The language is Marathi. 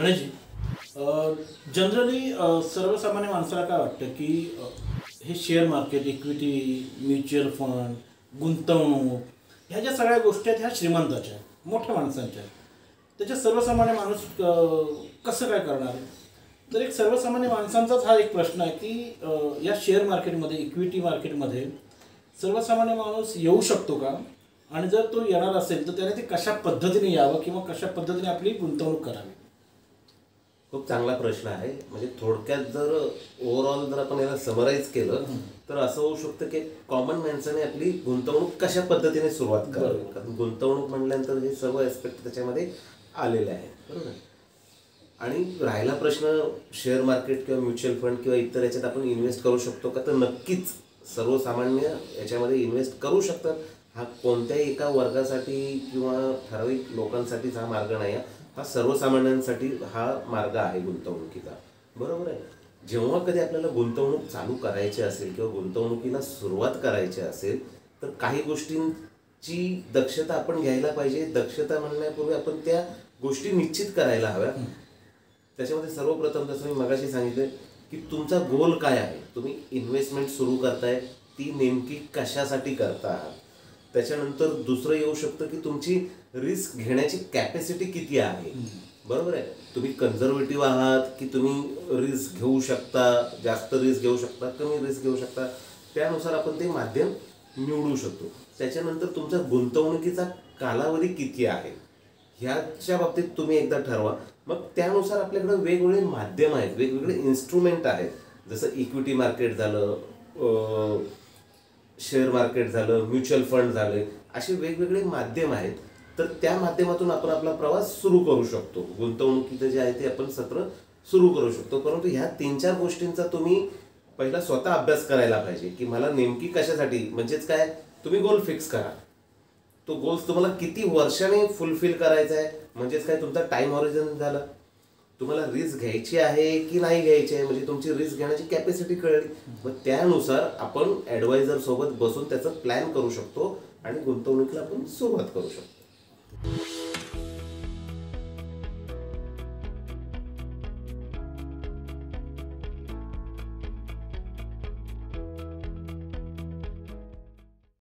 गणेशजी, जनरली सर्वसामान्य माणसाला काय वाटतं की हे share market, equity, mutual fund, गुंतवणूक ह्या ज्या सगळ्या गोष्टी आहेत ह्या श्रीमंताच्या आहेत, मोठ्या माणसांच्या आहेत. त्याच्या सर्वसामान्य माणूस कसं काय करणार? तर एक सर्वसामान्य माणसांचाच हा एक प्रश्न आहे की या शेअर मार्केटमध्ये, इक्विटी मार्केटमध्ये सर्वसामान्य माणूस येऊ शकतो का? आणि जर तो येणार असेल तर त्याने ते कशा पद्धतीने यावं किंवा कशा पद्धतीने आपली गुंतवणूक करावी? खूप चांगला प्रश्न आहे. म्हणजे थोडक्यात जर ओव्हरऑल जर आपण याला समराईज केलं तर असं होऊ शकतं की कॉमन माणसाने आपली गुंतवणूक कशा पद्धतीने सुरुवात करावी. कारण गुंतवणूक म्हणल्यानंतर हे सर्व ॲस्पेक्ट त्याच्यामध्ये आलेले आहे, बरोबर. आणि राहिला प्रश्न शेअर मार्केट किंवा म्युच्युअल फंड किंवा इतर याच्यात आपण इन्व्हेस्ट करू शकतो का, तर नक्कीच सर्वसामान्य याच्यामध्ये इन्व्हेस्ट करू शकतात. हा कोणत्याही एका वर्गासाठी किंवा ठराविक लोकांसाठीच हा मार्ग नाही आहे. हा सर्वसामान्यांसाठी हा मार्ग आहे गुंतवणुकीचा, बरोबर आहे. जेव्हा कधी आपल्याला गुंतवणूक चालू करायची असेल किंवा गुंतवणुकीला सुरुवात करायची असेल तर काही गोष्टींची दक्षता आपण घ्यायला पाहिजे. दक्षता म्हणण्यापूर्वी आपण त्या गोष्टी निश्चित करायला हव्या. त्याच्यामध्ये सर्वप्रथम जसं मी मगाशी सांगितलं की तुमचा गोल काय आहे, तुम्ही इन्व्हेस्टमेंट सुरू करताय ती नेमकी कशासाठी करता आहात. त्याच्यानंतर दुसरं येऊ शकतं की तुमची रिस्क घेण्याची कॅपॅसिटी किती आहे, बरोबर आहे. तुम्ही कन्झर्वेटिव्ह आहात की तुम्ही रिस्क घेऊ शकता, जास्त रिस्क घेऊ शकता, कमी रिस्क घेऊ शकता, त्यानुसार आपण ते माध्यम निवडू शकतो. त्याच्यानंतर तुमचा गुंतवणुकीचा कालावधी किती आहे ह्याच्या बाबतीत तुम्ही एकदा ठरवा. मग त्यानुसार आपल्याकडे वेगवेगळे माध्यम आहेत, वेगवेगळे इन्स्ट्रुमेंट आहेत. जसं इक्विटी मार्केट झालं, शेअर मार्केट झालं, म्युच्युअल फंड झाले, असे वेगवेगळे माध्यम आहेत. तर त्या माध्यमातून आपण आपला प्रवास सुरू करू शकतो. गुंतवणुकीचं जे आहे ते आपण सत्र सुरू करू शकतो. परंतु ह्या 3-4 गोष्टींचा तुम्ही पहिला स्वतः अभ्यास करायला पाहिजे की मला नेमकी कशासाठी, म्हणजेच काय, तुम्ही गोल फिक्स करा. तो गोल्स तुम्हाला किती वर्षाने फुलफिल करायचा आहे, म्हणजेच काय, तुमचा टाइम हॉरिझन झाला. तुम्हाला रिस्क घ्यायची आहे की नाही घ्यायची आहे, म्हणजे तुमची रिस्क घेण्याची कॅपॅसिटी कळली. मग त्यानुसार आपण ॲडवायझर सोबत बसून त्याचं प्लॅन करू शकतो आणि गुंतवणुकीला आपण सुरुवात करू शकतो.